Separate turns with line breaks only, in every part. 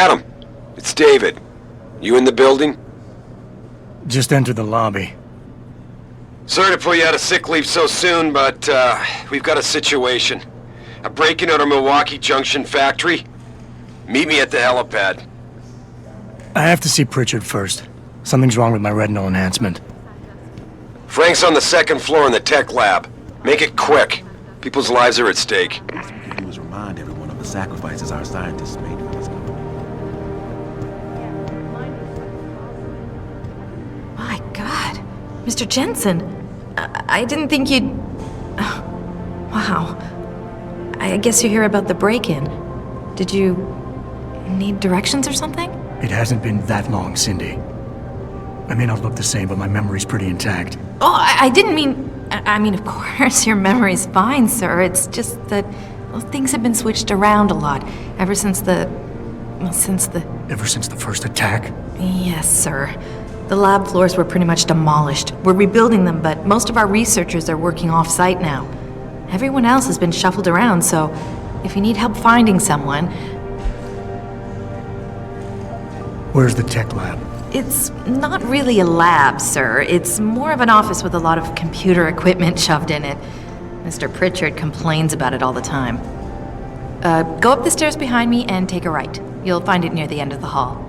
Adam, it's David. You in the building?
Just entered the lobby.
Sorry to pull you out of sick leave so soon, but we've got a situation. A break-in at our Milwaukee Junction factory. Meet me at the helipad.
I have to see Pritchard first. Something's wrong with my retinal enhancement.
Frank's on the second floor in the tech lab. Make it quick. People's lives are at stake.
What we can do is remind everyone of the sacrifices our scientists made for this company.
My God. Mr. Jensen, I didn't think you'd... Wow. I guess you hear about the break-in. Did you need directions or something?
It hasn't been that long, Cindy. I may not look the same, but my memory's pretty intact.
Oh, I didn't mean... I mean, of course, your memory's fine, sir. It's just that, well, things have been switched around a lot ever since the...
Ever since the first attack?
Yes, sir. The lab floors were pretty much demolished. We're rebuilding them, but most of our researchers are working off-site now. Everyone else has been shuffled around, so if you need help finding someone...
Where's the tech lab?
It's not really a lab, sir. It's more of an office with a lot of computer equipment shoved in it. Mr. Pritchard complains about it all the time. Go up the stairs behind me and take a right. You'll find it near the end of the hall.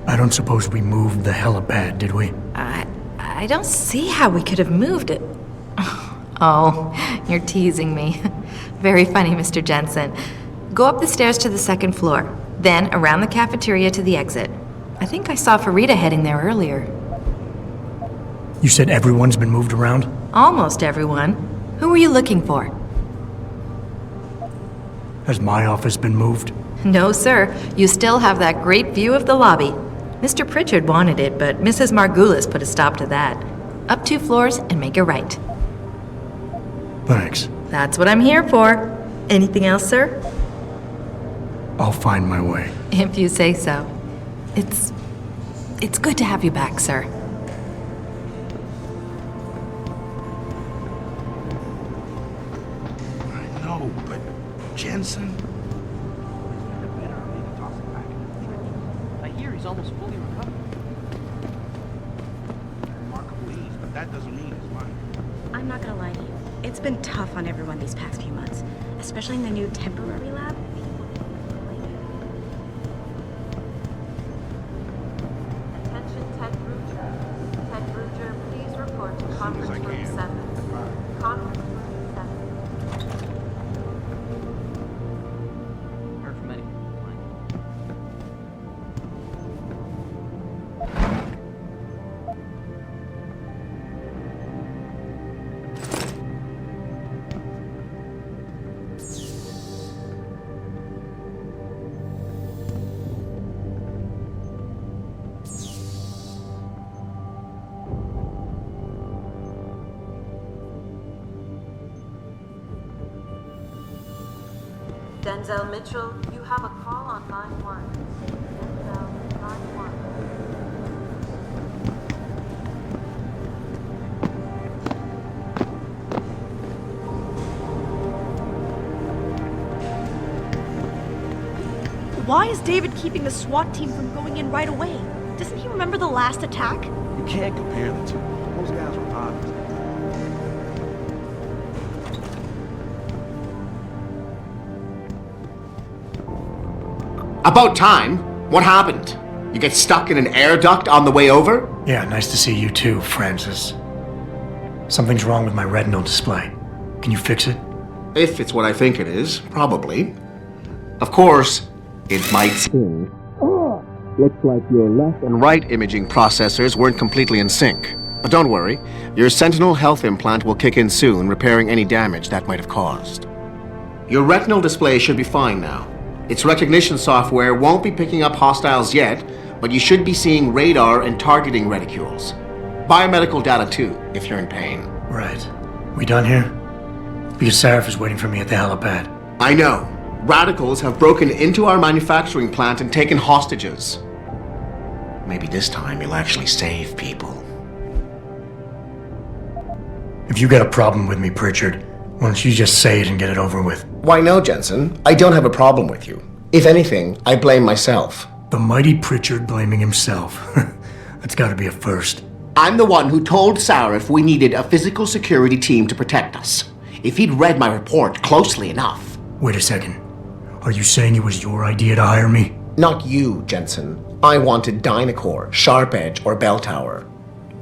I don't suppose we moved the helipad, did we?
I don't see how we could have moved it. Oh, you're teasing me. Very funny, Mr. Jensen. Go up the stairs to the second floor, then around the cafeteria to the exit. I think I saw Farida heading there earlier.
You said everyone's been moved around?
Almost everyone. Who were you looking for?
Has my office been moved?
No, sir. You still have that great view of the lobby. Mr. Pritchard wanted it, but Mrs. Margulis put a stop to that. Up 2 floors and make a right.
Thanks.
That's what I'm here for. Anything else, sir?
I'll find my way.
If you say so. It's good to have you back, sir.
I know, but Jensen...
I hear he's almost fully recovered.
Remarkable ease, but that doesn't mean it's mine.
I'm not gonna lie to you. It's been tough on everyone these past few months, especially in the new temporary lab.
Attention, Ted Ruger. Ted Ruger, please report to conference room 7. Conference room 7.
Heard from anyone.
Denzel Mitchell, you have a call on line 1. Denzel, line 1.
Why is David keeping the SWAT team from going in right away? Doesn't he remember the last attack?
You can't compare the two. Those guys were honest.
About time. What happened? You get stuck in an air duct on the way over?
Yeah, nice to see you too, Francis. Something's wrong with my retinal display. Can you fix it?
If it's what I think it is, probably. Of course, it might seem. Looks like your left and right imaging processors weren't completely in sync. But don't worry, your Sentinel health implant will kick in soon, repairing any damage that might have caused. Your retinal display should be fine now. Its recognition software won't be picking up hostiles yet, but you should be seeing radar and targeting reticules. Biomedical data too, if you're in pain.
Right. We done here? Because Sarif is waiting for me at the helipad.
I know. Radicals have broken into our manufacturing plant and taken hostages. Maybe this time you'll actually save people.
If you got a problem with me, Pritchard, why don't you just say it and get it over with?
Why no, Jensen? I don't have a problem with you. If anything, I blame myself.
The mighty Pritchard blaming himself. That's gotta be a first.
I'm the one who told Sarif we needed a physical security team to protect us. If he'd read my report closely enough.
Wait a second. Are you saying it was your idea to hire me?
Not you, Jensen. I wanted Dynacore, Sharp Edge, or Bell Tower.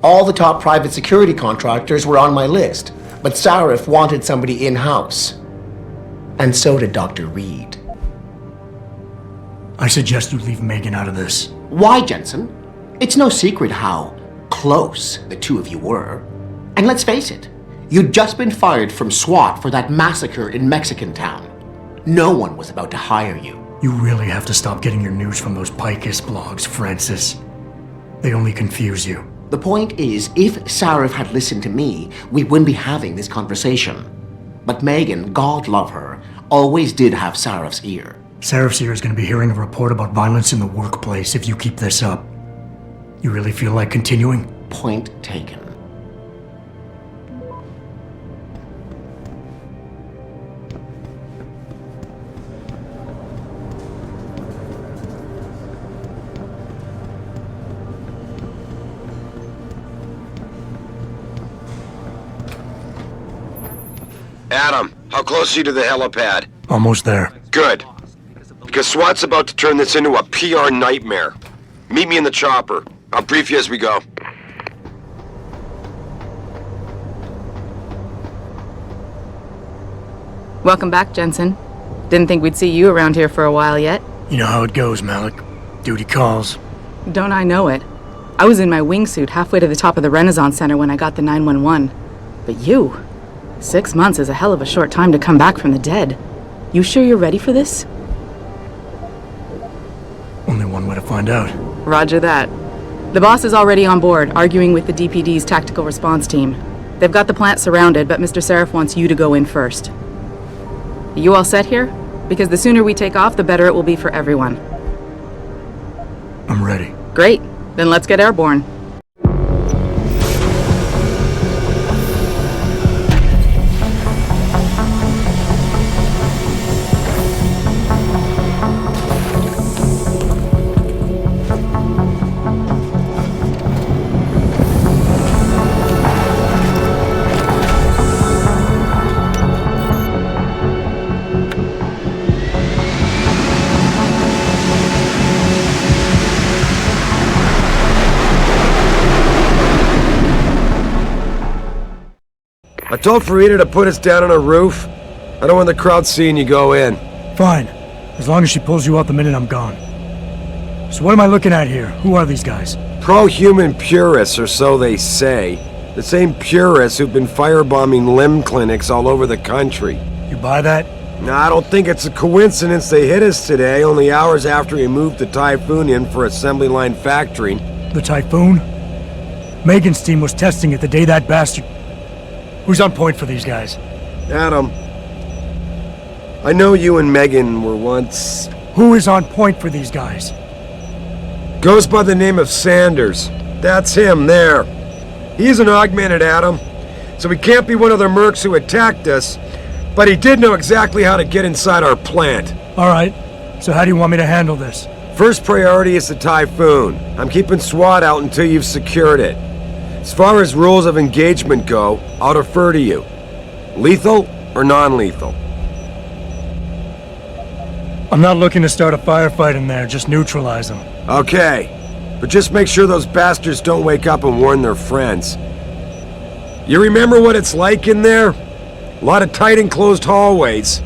All the top private security contractors were on my list, but Sarif wanted somebody in-house. And so did Dr. Reed.
I suggest you leave Megan out of this.
Why, Jensen? It's no secret how close the two of you were. And let's face it, you'd just been fired from SWAT for that massacre in Mexican Town. No one was about to hire you.
You really have to stop getting your news from those Picus blogs, Francis. They only confuse you.
The point is, if Sarif had listened to me, we wouldn't be having this conversation. But Megan, God love her, always did have Sarif's ear.
Sarif's ear is going to be hearing a report about violence in the workplace if you keep this up. You really feel like continuing?
Point taken.
Adam, how close are you to the helipad?
Almost there.
Good. Because SWAT's about to turn this into a PR nightmare. Meet me in the chopper. I'll brief you as we go.
Welcome back, Jensen. Didn't think we'd see you around here for a while yet.
You know how it goes, Malik. Duty calls.
Don't I know it? I was in my wingsuit halfway to the top of the Renaissance Center when I got the 911. But you... 6 months is a hell of a short time to come back from the dead. You sure you're ready for this?
Only one way to find out.
Roger that. The boss is already on board, arguing with the DPD's tactical response team. They've got the plant surrounded, but Mr. Sarif wants you to go in first. You all set here? Because the sooner we take off, the better it will be for everyone.
I'm ready.
Great. Then let's get airborne.
I told Farida to put us down on a roof. I don't want the crowd seeing you go in.
Fine. As long as she pulls you out the minute I'm gone. So what am I looking at here? Who are these guys?
Pro-human purists, or so they say. The same purists who've been firebombing limb clinics all over the country.
You buy that?
Now, I don't think it's a coincidence they hit us today, only hours after we moved the Typhoon in for assembly line factory.
The Typhoon? Megan's team was testing it the day that bastard... Who's on point for these guys?
Adam, I know you and Megan were once...
Who is on point for these guys?
Goes by the name of Sanders. That's him, there. He's an augmented, Adam. So he can't be one of the mercs who attacked us, but he did know exactly how to get inside our plant.
Alright, so how do you want me to handle this?
First priority is the Typhoon. I'm keeping SWAT out until you've secured it. As far as rules of engagement go, I'll defer to you. Lethal or non-lethal?
I'm not looking to start a firefight in there, just neutralize them.
Okay, but just make sure those bastards don't wake up and warn their friends. You remember what it's like in there? A lot of tight enclosed hallways,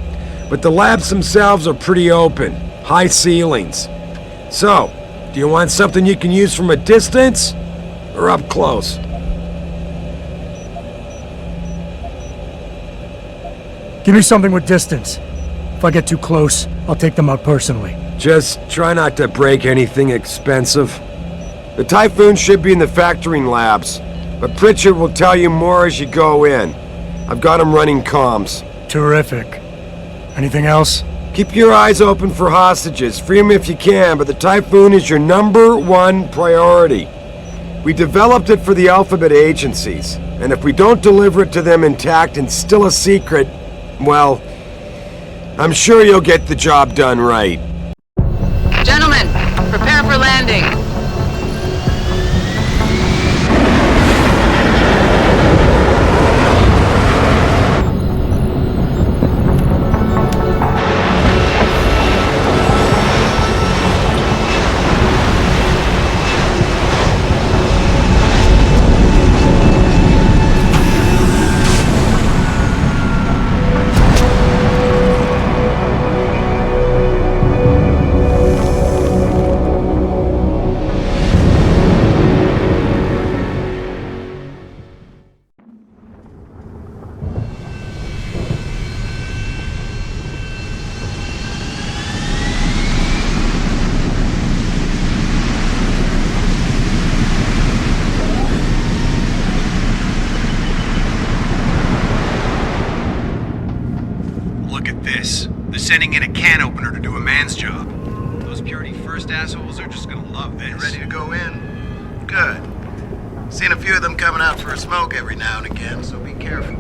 but the labs themselves are pretty open, high ceilings. So, do you want something you can use from a distance, or up close?
Give me something with distance. If I get too close, I'll take them out personally.
Just try not to break anything expensive. The Typhoon should be in the factoring labs, but Pritchard will tell you more as you go in. I've got him running comms.
Terrific. Anything else?
Keep your eyes open for hostages. Free them if you can, but the Typhoon is your #1 priority. We developed it for the Alphabet agencies, and if we don't deliver it to them intact and still a secret, well, I'm sure you'll get the job done right. look at this. They're sending in a can opener to do a man's job. Those Purity First assholes are just gonna love this.
You ready to go in? Good. Seen a few of them coming out for a smoke every now and again, so be careful.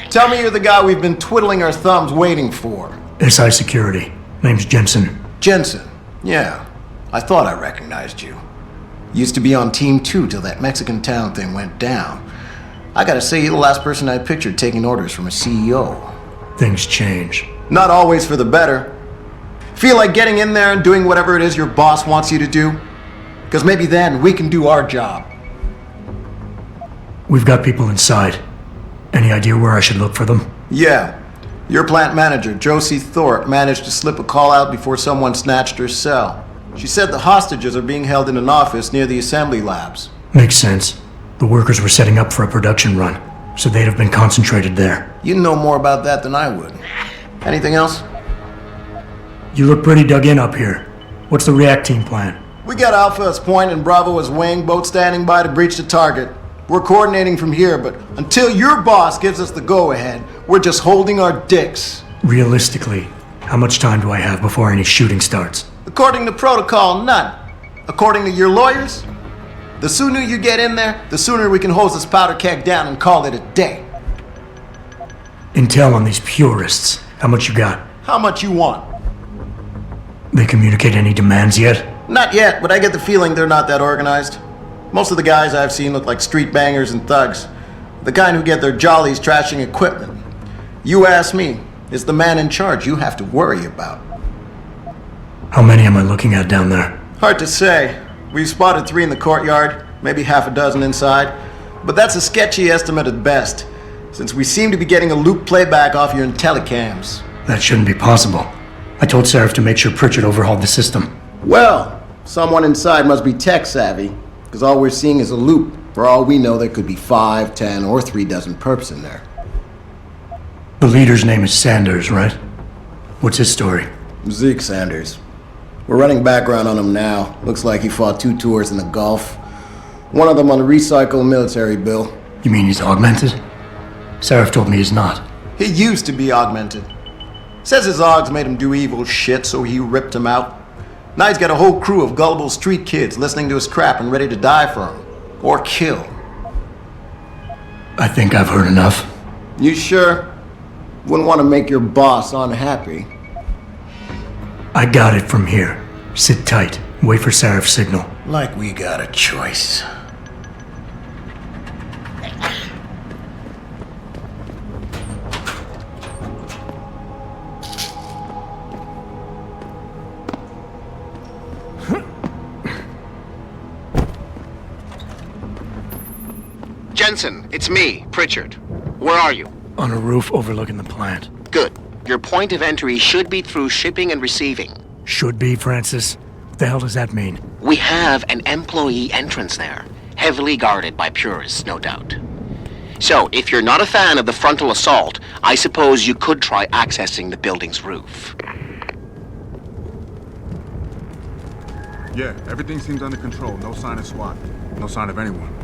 Tell me you're the guy we've been twiddling our thumbs waiting for.
SI Security. Name's Jensen.
Jensen. Yeah. I thought I recognized you. Used to be on Team 2 till that Mexican town thing went down. I gotta say, you're the last person I pictured taking orders from a CEO.
Things change.
Not always for the better. Feel like getting in there and doing whatever it is your boss wants you to do? Because maybe then we can do our job.
We've got people inside. Any idea where I should look for them?
Yeah. Your plant manager, Josie Thorpe, managed to slip a call out before someone snatched her cell. She said the hostages are being held in an office near the assembly labs.
Makes sense. The workers were setting up for a production run, so they'd have been concentrated there.
You know more about that than I would. Anything else?
You look pretty dug in up here. What's the react team plan?
We got Alpha as point and Bravo as wing, both standing by to breach the target. We're coordinating from here, but until your boss gives us the go-ahead, we're just holding our dicks.
Realistically, how much time do I have before any shooting starts?
According to protocol, none. According to your lawyers, the sooner you get in there, the sooner we can hose this powder keg down and call it a day.
Intel on these purists. How much you got?
How much you want?
They communicate any demands yet?
Not yet, but I get the feeling they're not that organized. Most of the guys I've seen look like street bangers and thugs. The kind who get their jollies trashing equipment. You ask me, it's the man in charge you have to worry about.
How many am I looking at down there?
Hard to say. We've spotted 3 in the courtyard, maybe half a dozen inside. But that's a sketchy estimate at best, since we seem to be getting a loop playback off your IntelliCams.
That shouldn't be possible. I told Sarif to make sure Pritchard overhauled the system.
Well, someone inside must be tech savvy, because all we're seeing is a loop. For all we know, there could be 5, 10, or 3 dozen perps in there.
The leader's name is Sanders, right? What's his story?
Zeke Sanders. We're running background on him now. Looks like he fought 2 tours in the Gulf. One of them on a recycled military bill.
You mean he's augmented? Sarif told me he's not.
He used to be augmented. Says his augs made him do evil shit, so he ripped him out. Now he's got a whole crew of gullible street kids listening to his crap and ready to die for him. Or kill.
I think I've heard enough.
You sure? Wouldn't want to make your boss unhappy.
I got it from here. Sit tight. Wait for Sarif's signal.
Like we got a choice.
Jensen, it's me, Pritchard. Where are you?
On a roof overlooking the plant.
Good. Your point of entry should be through shipping and receiving.
Should be, Francis. What the hell does that mean?
We have an employee entrance there, heavily guarded by purists, no doubt. So, if you're not a fan of the frontal assault, I suppose you could try accessing the building's roof.
Yeah, everything seems under control. No sign of SWAT. No sign of anyone.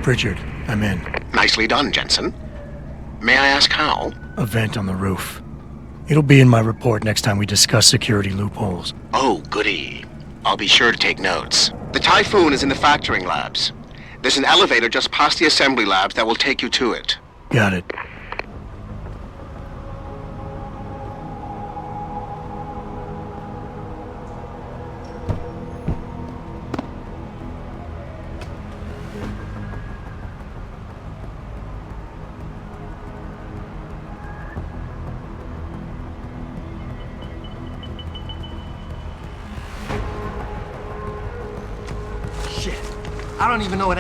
Pritchard, I'm in.
Nicely done, Jensen. May I ask how?
A vent on the roof. It'll be in my report next time we discuss security loopholes.
Oh, goody. I'll be sure to take notes. The Typhoon is in the factoring labs. There's an elevator just past the assembly labs that will take you to it.
Got it.
Shit. I don't even know what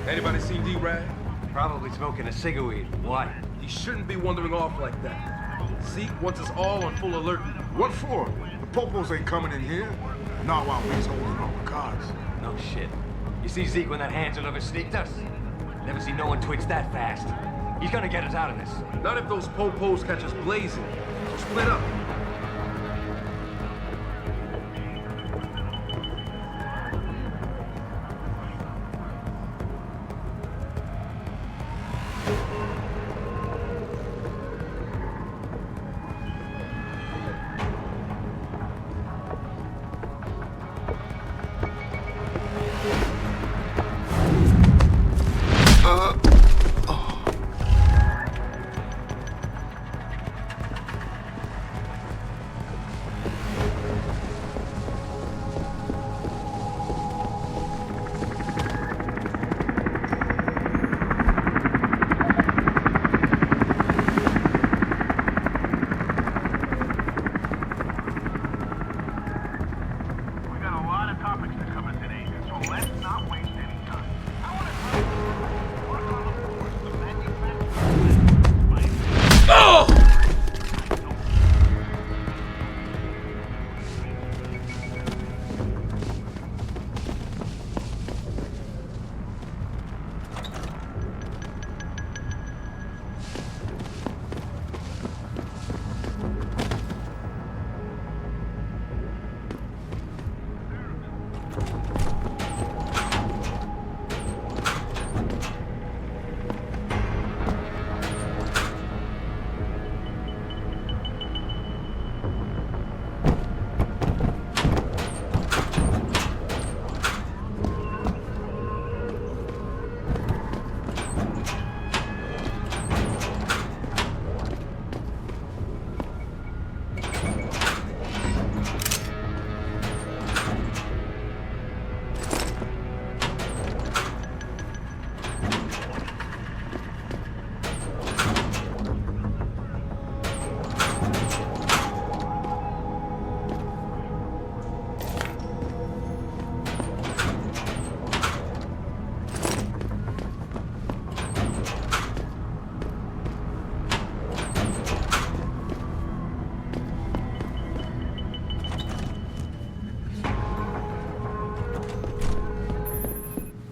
Anybody seen D-Rag?
Probably smoking a cigarette. Why?
He shouldn't be wandering off like that. Zeke wants us all on full alert.
What for? The popos ain't coming in here. Not while we's holding all the cards.
No shit. You see Zeke when that Hansel ever sneaked us? Never seen no one twitch that fast. He's gonna get us out of this.
Not if those popos catch us blazing. So split up.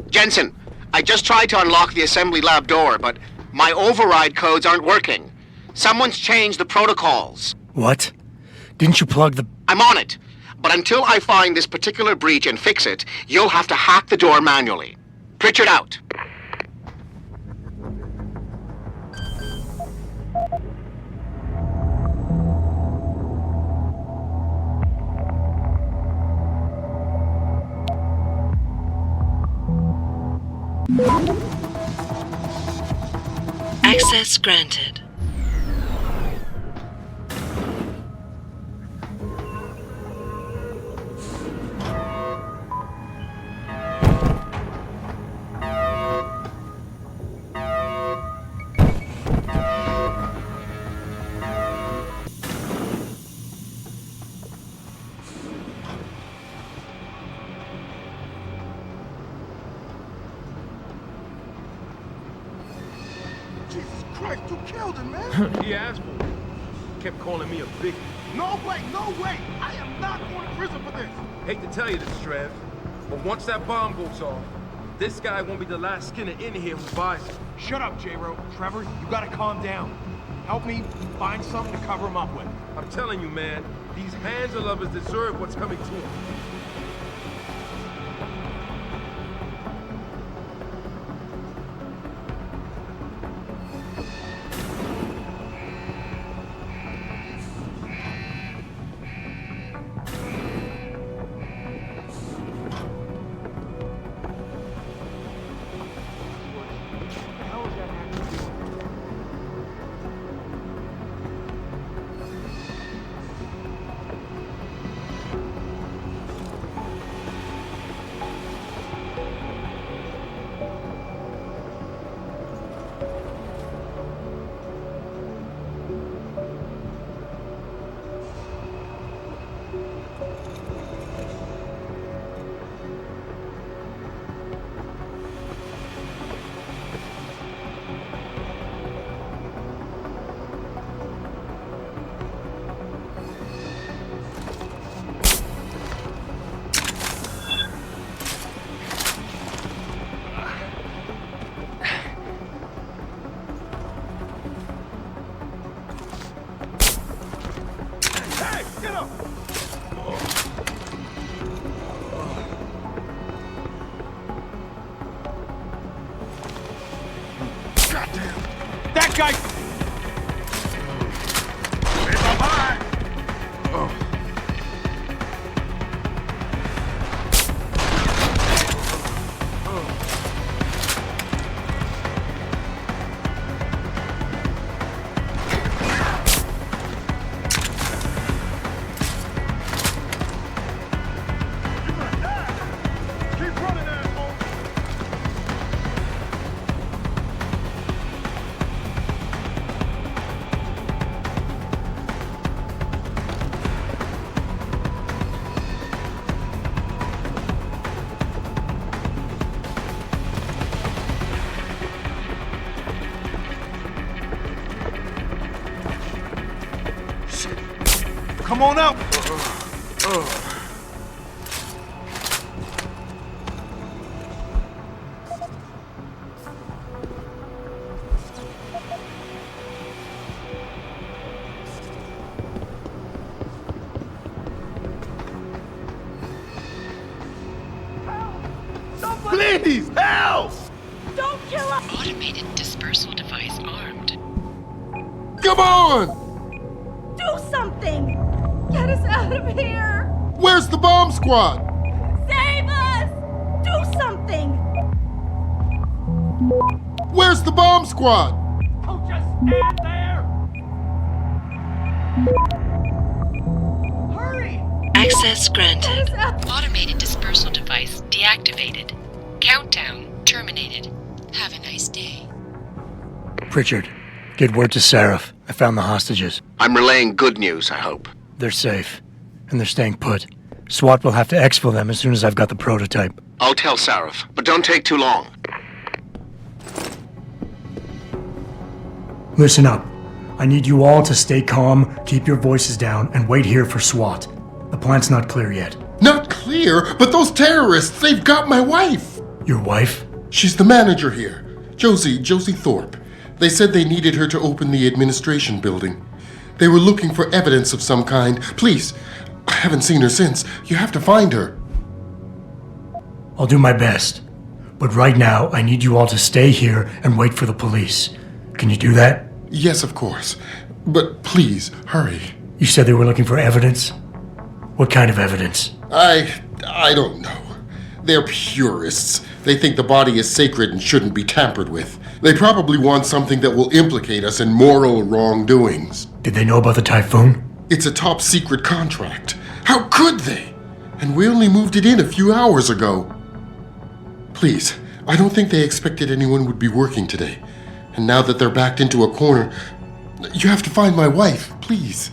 Jensen, I just tried to unlock the assembly lab door, but my override codes aren't working. Someone's changed the protocols.
What? Didn't you plug the...
I'm on it. But until I find this particular breach and fix it, you'll have to hack the door manually. Pritchard out.
Access granted.
Christ, you killed him, man!
He asked for it. Kept calling me a big...
No way, no way! I am not going to prison for this!
Hate to tell you this, Trev, but once that bomb goes off, this guy won't be the last Skinner in here who buys it.
Shut up, J-Ro. Trevor, you gotta calm down. Help me find something to cover him up with.
I'm telling you, man, these Hansa lovers deserve what's coming to them.
guy! Come on out! Please, help!
Don't kill us!
Automated dispersal device armed.
Come on!
Do something! Get us out of here!
Where's the bomb squad?
Save us! Do something!
Where's the bomb squad?
Oh, just stand there!
Hurry!
Access granted.
Get us out!
Automated dispersal device deactivated. Countdown terminated. Have a nice day.
Pritchard, get word to Sarif. I found the hostages.
I'm relaying good news, I hope.
They're safe, and they're staying put. SWAT will have to exfil them as soon as I've got the prototype.
I'll tell Sarif, but don't take too long.
Listen up. I need you all to stay calm, keep your voices down, and wait here for SWAT. The plant's not clear yet.
Not clear, but those terrorists, they've got my wife!
Your wife?
She's the manager here. Josie Thorpe. They said they needed her to open the administration building. They were looking for evidence of some kind. Please, I haven't seen her since. You have to find her.
I'll do my best. But right now, I need you all to stay here and wait for the police. Can you do that?
Yes, of course. But please, hurry.
You said they were looking for evidence? What kind of evidence?
I don't know. They're purists. They think the body is sacred and shouldn't be tampered with. They probably want something that will implicate us in moral wrongdoings.
Did they know about the Typhoon?
It's a top secret contract. How could they? And we only moved it in a few hours ago. Please, I don't think they expected anyone would be working today. And now that they're backed into a corner, you have to find my wife, please.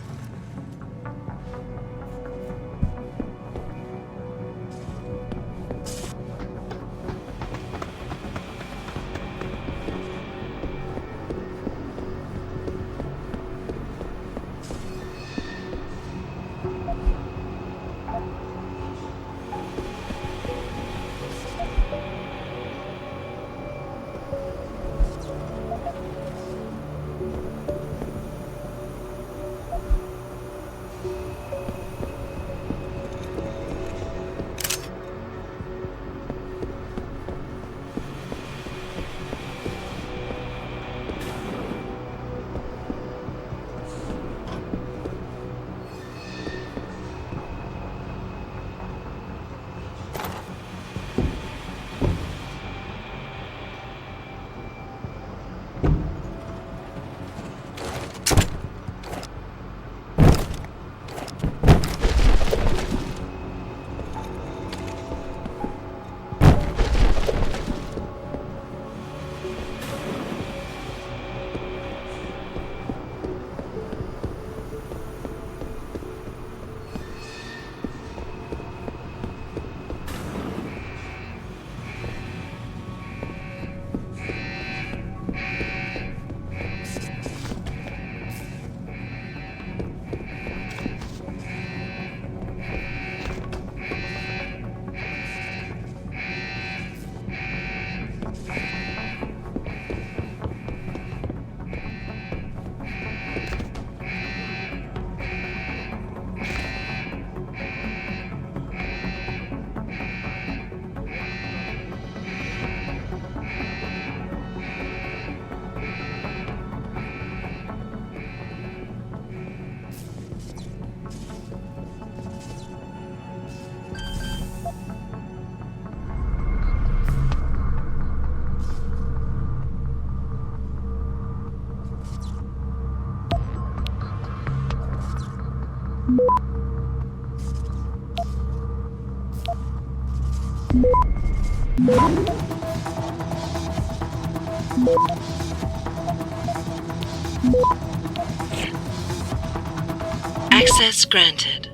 Access granted.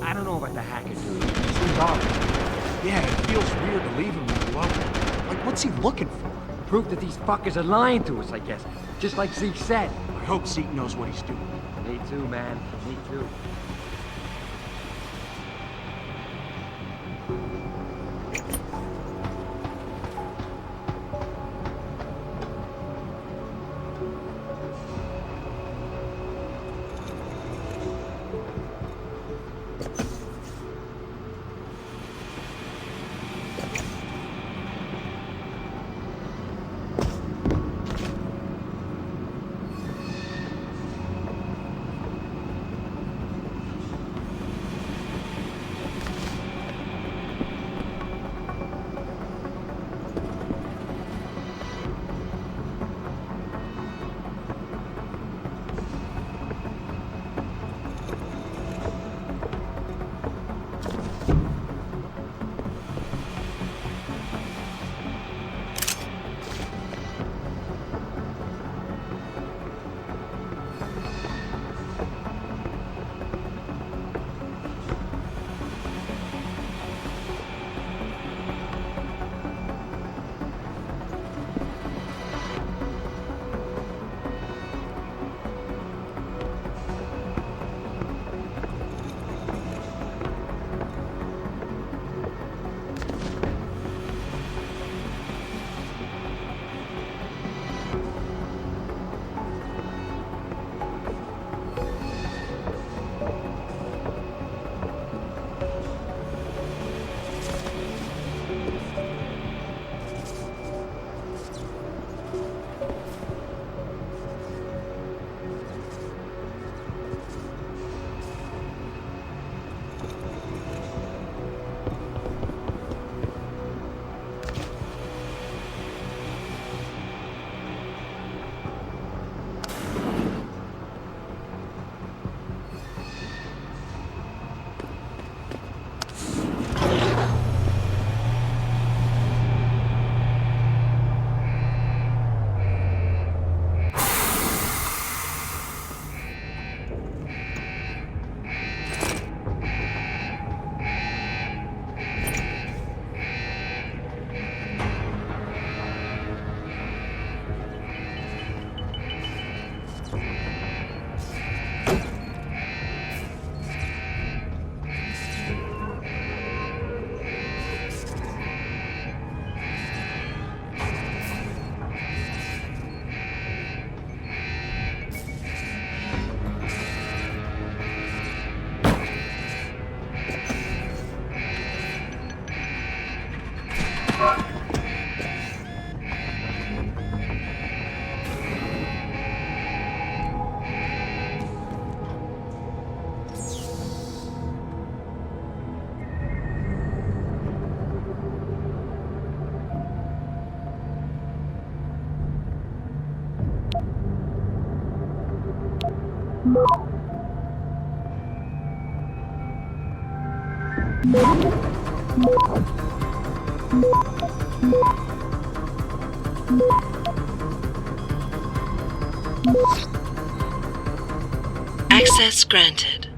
I don't know about the hacker dude. He's odd. Yeah, it feels weird to leave him alone. Like, what's he looking for? Proof that these fuckers are lying to us, I guess. Just like Zeke said. I hope Zeke knows what he's doing. Me too, man. Me too.
Access granted.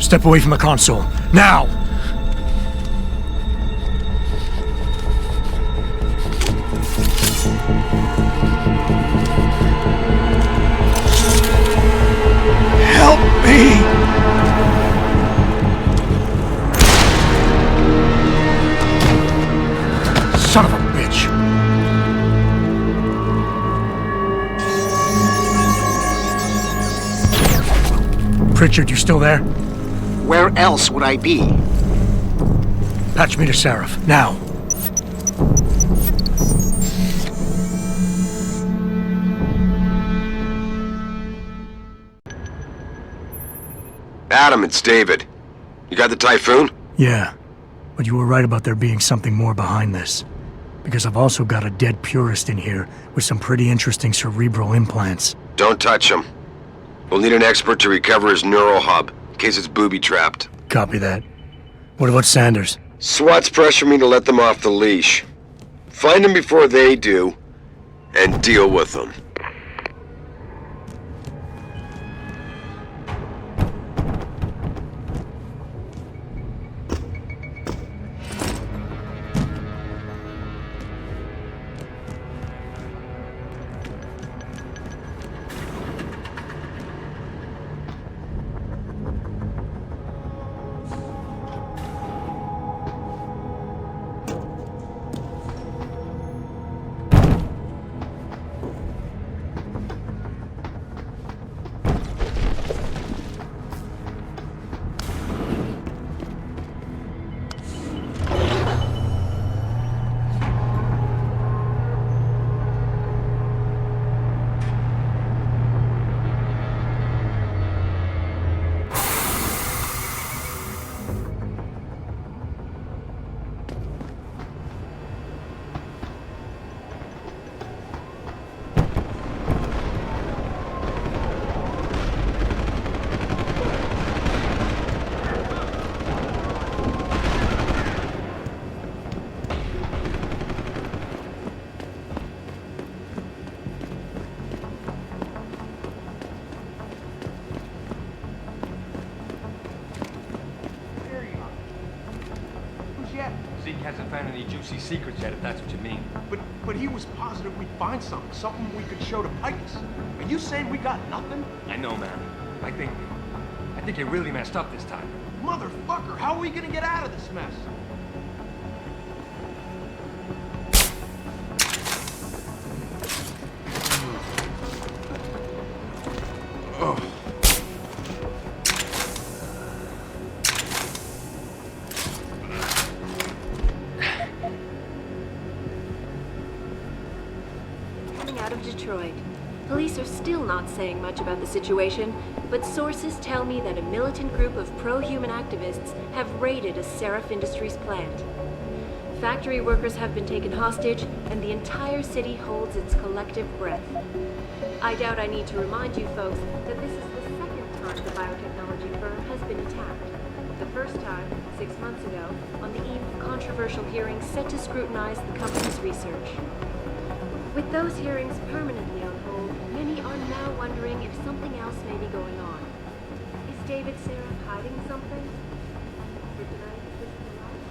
Step away from the console. Now! Help me! Son of a bitch! Pritchard, you still there?
Where else would I be?
Patch me to Sarif, now.
Adam, it's David. You got the Typhoon?
Yeah, but you were right about there being something more behind this. Because I've also got a dead purist in here with some pretty interesting cerebral implants.
Don't touch him. We'll need an expert to recover his neural hub, in case it's booby-trapped.
Copy that. What about Sanders?
SWAT's pressure me to let them off the leash. Find them before they do, and deal with them.
Zeke hasn't found any juicy secrets yet, if that's what you mean.
But he was positive we'd find something we could show to Picus. Are you saying we got nothing?
I know, man. I think you really messed up this time.
Motherfucker, how are we gonna get out of this mess?
Out of Detroit. Police are still not saying much about the situation, but sources tell me that a militant group of pro-human activists have raided a Sarif Industries plant. Factory workers have been taken hostage, and the entire city holds its collective breath. I doubt I need to remind you folks that this is the second time the biotechnology firm has been attacked. The first time, 6 months ago, on the eve of controversial hearings set to scrutinize the company's research. With those hearings permanently on hold, many are now wondering if something else may be going on. Is David Sarif hiding something? Or did I miss the light?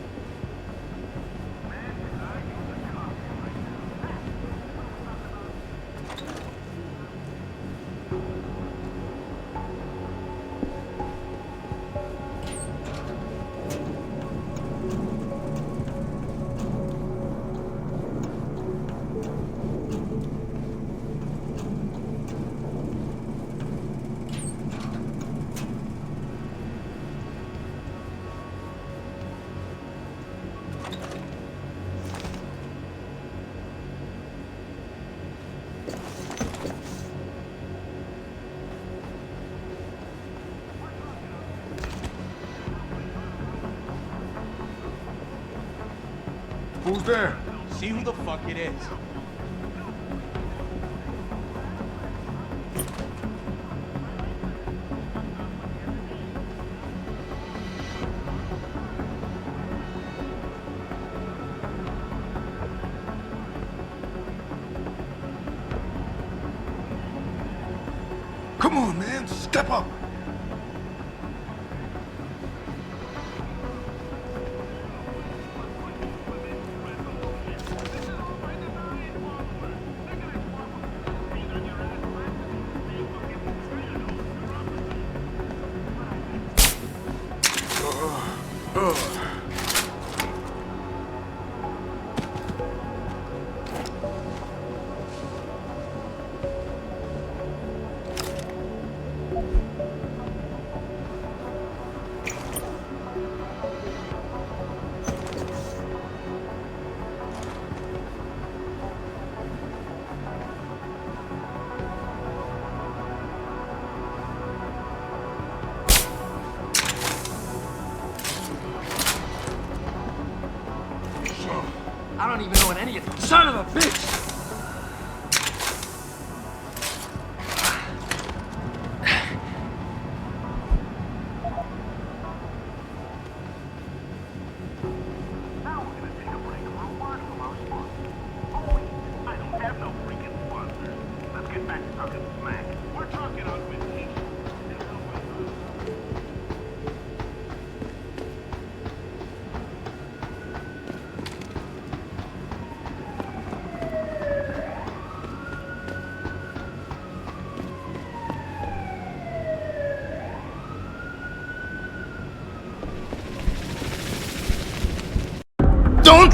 Who's there?
See who the fuck it is.
Come on, man, step up.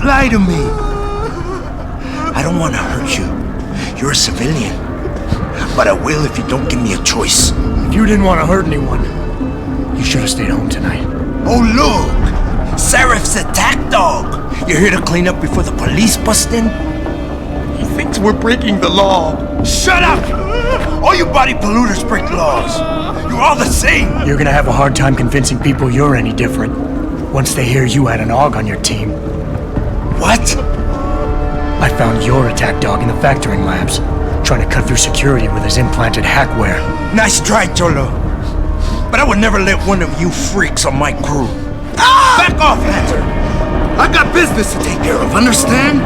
Don't lie to me. I don't want to hurt you. You're a civilian. But I will if you don't give me a choice.
If you didn't want to hurt anyone, you should have stayed home tonight.
Oh, look! Sarif's attack dog! You're here to clean up before the police bust in? He thinks we're breaking the law. Shut up! All you body polluters break laws. You're all the same.
You're gonna have a hard time convincing people you're any different once they hear you had an AUG on your team.
What?
I found your attack dog in the factoring labs, trying to cut through security with his implanted hackware.
Nice try, Cholo. But I would never let one of you freaks on my crew. Ah! Back off, Hunter! I got business to take care of, understand?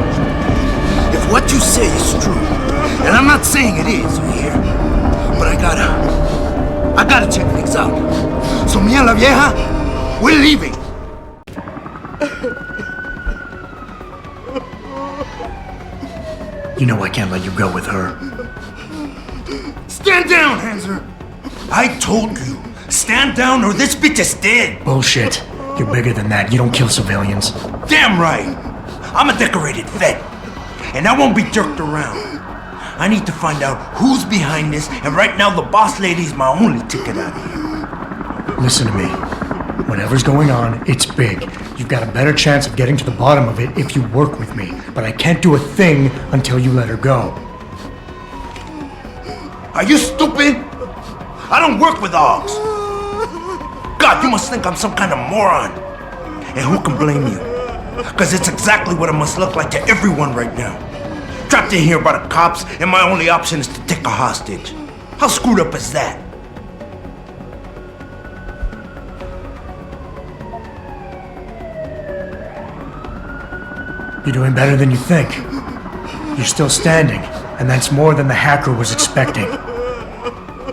If what you say is true, and I'm not saying it is, you hear? But I gotta check things out. So, mia la vieja, we're leaving.
You know I can't let you go with her.
Stand down, Hanser! I told you, stand down or this bitch is dead.
Bullshit. You're bigger than that. You don't kill civilians.
Damn right. I'm a decorated vet, and I won't be jerked around. I need to find out who's behind this, and right now the boss lady's my only ticket out of here.
Listen to me. Whatever's going on, it's big. You've got a better chance of getting to the bottom of it if you work with me. But I can't do a thing until you let her go.
Are you stupid? I don't work with AUGs. God, you must think I'm some kind of moron. And who can blame you? Because it's exactly what it must look like to everyone right now. Trapped in here by the cops, and my only option is to take a hostage. How screwed up is that?
You're doing better than you think. You're still standing, and that's more than the hacker was expecting.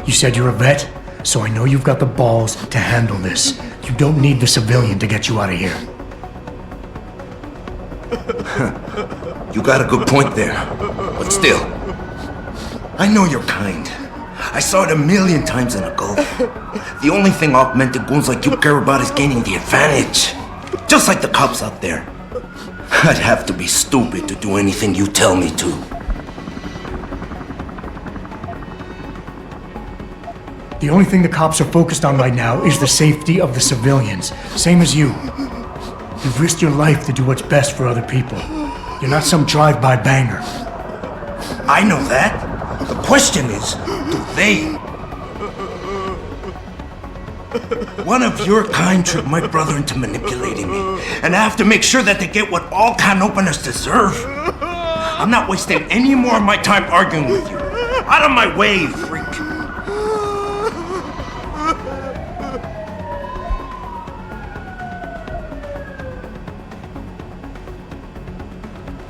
You said you're a vet, so I know you've got the balls to handle this. You don't need the civilian to get you out of here.
You got a good point there. But still, I know you're kind. I saw it a million times in a Gulf. The only thing augmented goons like you care about is gaining the advantage. Just like the cops out there. I'd have to be stupid to do anything you tell me to.
The only thing the cops are focused on right now is the safety of the civilians. Same as you. You've risked your life to do what's best for other people. You're not some drive-by banger.
I know that. The question is, do they? One of your kind tricked my brother into manipulating me, and I have to make sure that they get what all can openers deserve. I'm not wasting any more of my time arguing with you. Out of my way, freak.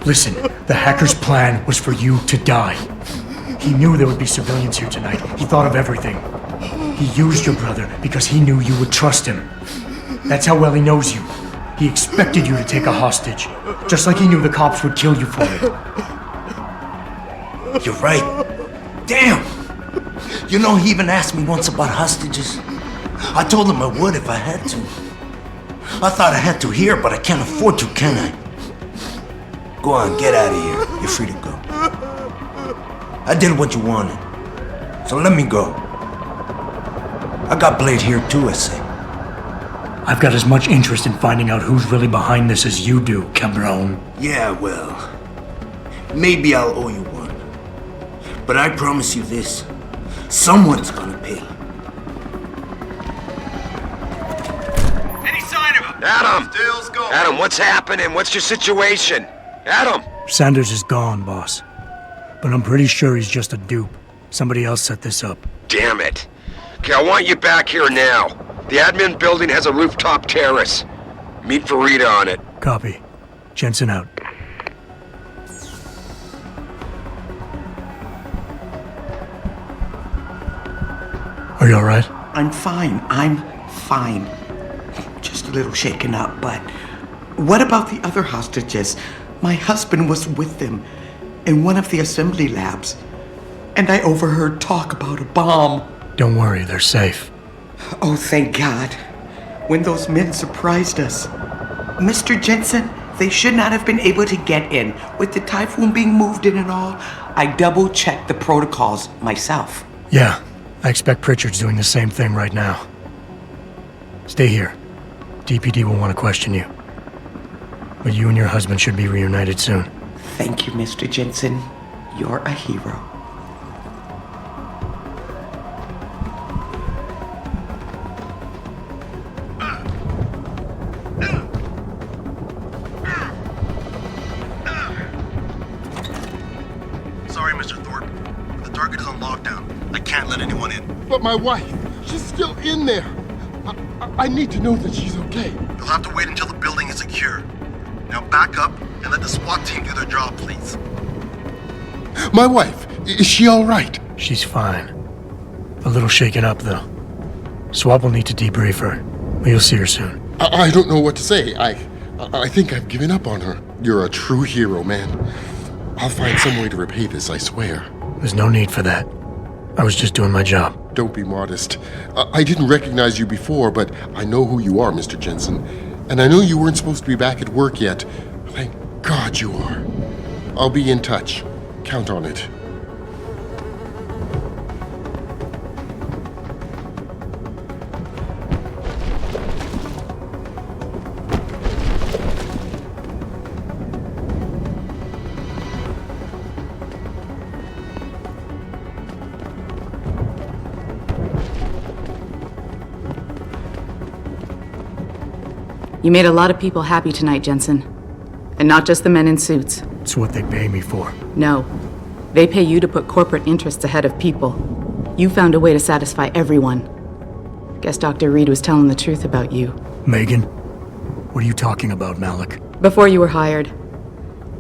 Listen, the hacker's plan was for you to die. He knew there would be civilians here tonight. He thought of everything. He used your brother because he knew you would trust him. That's how well he knows you. He expected you to take a hostage, just like he knew the cops would kill you for it.
You're right. Damn! You know, he even asked me once about hostages. I told him I would if I had to. I thought I had to here, but I can't afford to, can I? Go on, get out of here. You're free to go. I did what you wanted, so let me go. I got Blade here too, I say.
I've got as much interest in finding out who's really behind this as you do, cabron.
Yeah, well, maybe I'll owe you one. But I promise you this, someone's gonna pay.
Any sign of him? Adam! Still's going. Adam, what's happening? What's your situation? Adam!
Sanders is gone, boss. But I'm pretty sure he's just a dupe. Somebody else set this up.
Damn it. Okay, I want you back here now. The admin building has a rooftop terrace. Meet for Rita on it.
Copy. Jensen out. Are you alright?
I'm fine. Just a little shaken up, but... What about the other hostages? My husband was with them in one of the assembly labs, and I overheard talk about a bomb.
Don't worry, they're safe.
Oh, thank God. When those men surprised us, Mr. Jensen, They should not have been able to get in. With the Typhoon being moved in and all, I double-checked the protocols myself.
Yeah, I expect Pritchard's doing the same thing right now. Stay here. DPD will want to question you. But you and your husband should be reunited soon.
Thank you, Mr. Jensen. You're a hero.
Sorry, Mr. Thorpe. The target is on lockdown. I can't let anyone in.
But my wife, she's still in there. I need to know that she's okay.
You'll have to wait until the building is secure. Now back up and let the SWAT team do their job, please.
My wife, is she all right?
She's fine. A little shaken up, though. Swab will need to debrief her, but you'll see her soon.
I don't know what to say. I think I've given up on her. You're a true hero, man. I'll find some way to repay this, I swear.
There's no need for that. I was just doing my job.
Don't be modest. I didn't recognize you before, but I know who you are, Mr. Jensen. And I know you weren't supposed to be back at work yet. Thank God you are. I'll be in touch. Count on it.
You made a lot of people happy tonight, Jensen. And not just the men in suits.
It's what they pay me for.
No. They pay you to put corporate interests ahead of people. You found a way to satisfy everyone. Guess Dr. Reed was telling the truth about you.
Megan? What are you talking about, Malik?
Before you were hired,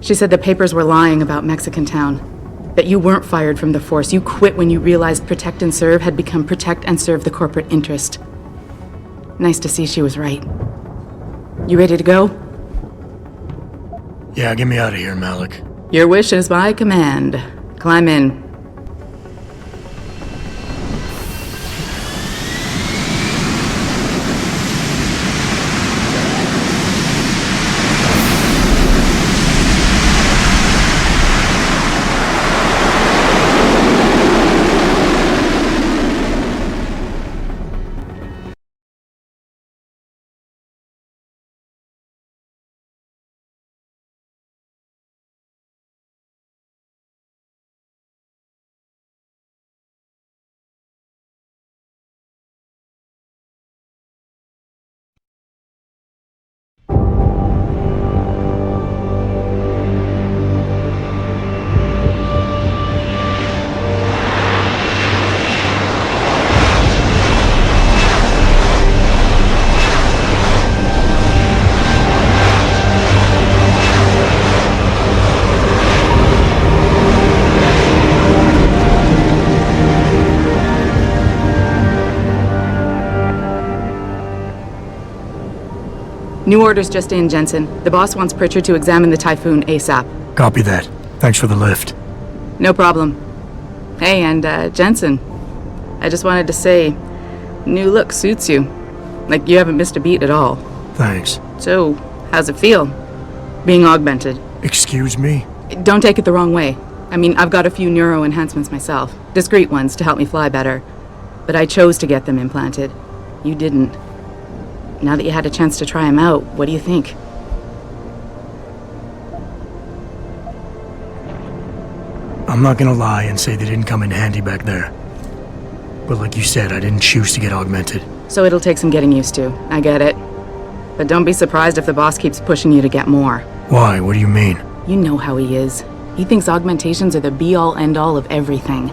she said the papers were lying about Mexican Town. That you weren't fired from the force. You quit when you realized Protect and Serve had become Protect and Serve the corporate interest. Nice to see she was right. You ready to go?
Yeah, get me out of here, Malik.
Your wish is my command. Climb in. New orders just in, Jensen. The boss wants Pritchard to examine the Typhoon ASAP.
Copy that. Thanks for the lift.
No problem. Hey, and Jensen, I just wanted to say, new look suits you. Like you haven't missed a beat at all.
Thanks.
So, how's it feel? Being augmented?
Excuse me?
Don't take it the wrong way. I mean, I've got a few neuro enhancements myself. Discreet ones to help me fly better. But I chose to get them implanted. You didn't. Now that you had a chance to try them out, what do you think?
I'm not gonna lie and say they didn't come in handy back there. But like you said, I didn't choose to get augmented.
So it'll take some getting used to. I get it. But don't be surprised if the boss keeps pushing you to get more.
Why? What do you mean?
You know how he is. He thinks augmentations are the be-all, end-all of everything.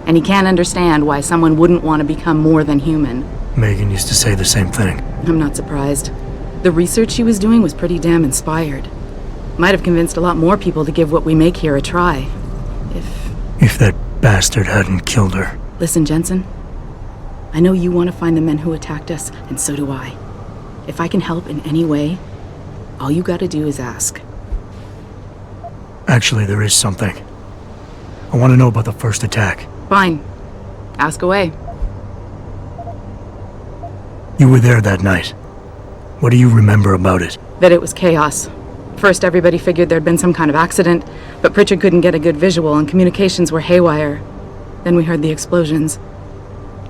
And he can't understand why someone wouldn't want to become more than human.
Megan used to say the same thing.
I'm not surprised. The research she was doing was pretty damn inspired. Might have convinced a lot more people to give what we make here a try.
If that bastard hadn't killed her.
Listen, Jensen. I know you want to find the men who attacked us, and so do I. If I can help in any way, all you gotta do is ask.
Actually, there is something. I want to know about the first attack.
Fine. Ask away.
You were there that night. What do you remember about it?
That it was chaos. First, everybody figured there'd been some kind of accident, but Pritchard couldn't get a good visual and communications were haywire. Then we heard the explosions.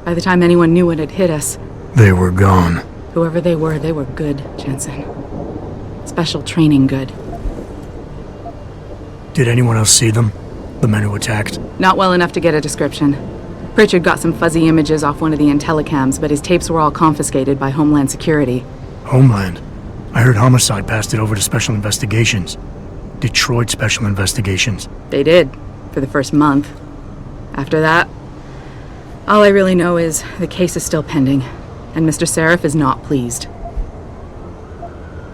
By the time anyone knew what had hit us...
They were gone.
Whoever they were good, Jensen. Special training good.
Did anyone else see them? The men who attacked?
Not well enough to get a description. Pritchard got some fuzzy images off one of the Intellicams, but his tapes were all confiscated by Homeland Security.
Homeland? I heard Homicide passed it over to Special Investigations. Detroit Special Investigations.
They did, for the first month. After that, all I really know is the case is still pending, and Mr. Sarif is not pleased.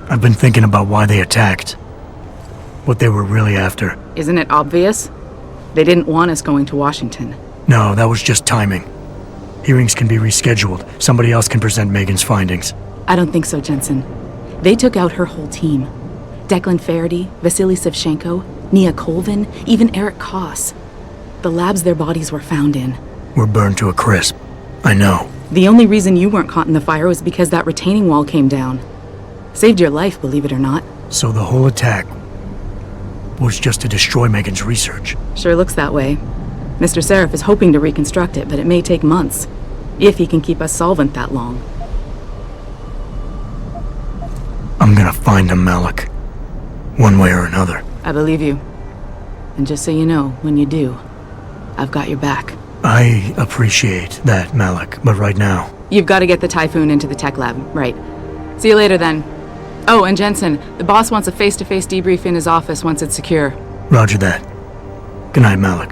I've been thinking about why they attacked. What they were really after.
Isn't it obvious? They didn't want us going to Washington.
No, that was just timing. Hearings can be rescheduled. Somebody else can present Megan's findings.
I don't think so, Jensen. They took out her whole team. Declan Faraday, Vasily Savchenko, Nia Colvin, even Eric Koss. The labs their bodies were found in.
Were burned to a crisp. I know.
The only reason you weren't caught in the fire was because that retaining wall came down. Saved your life, believe it or not.
So the whole attack was just to destroy Megan's research.
Sure looks that way. Mr. Sarif is hoping to reconstruct it, but it may take months. If he can keep us solvent that long.
I'm gonna find him, Malik. One way or another.
I believe you. And just so you know, when you do, I've got your back.
I appreciate that, Malik, but right now...
You've got to get the Typhoon into the tech lab, right. See you later then. Oh, and Jensen, the boss wants a face-to-face debrief in his office once it's secure.
Roger that. Good night, Malik.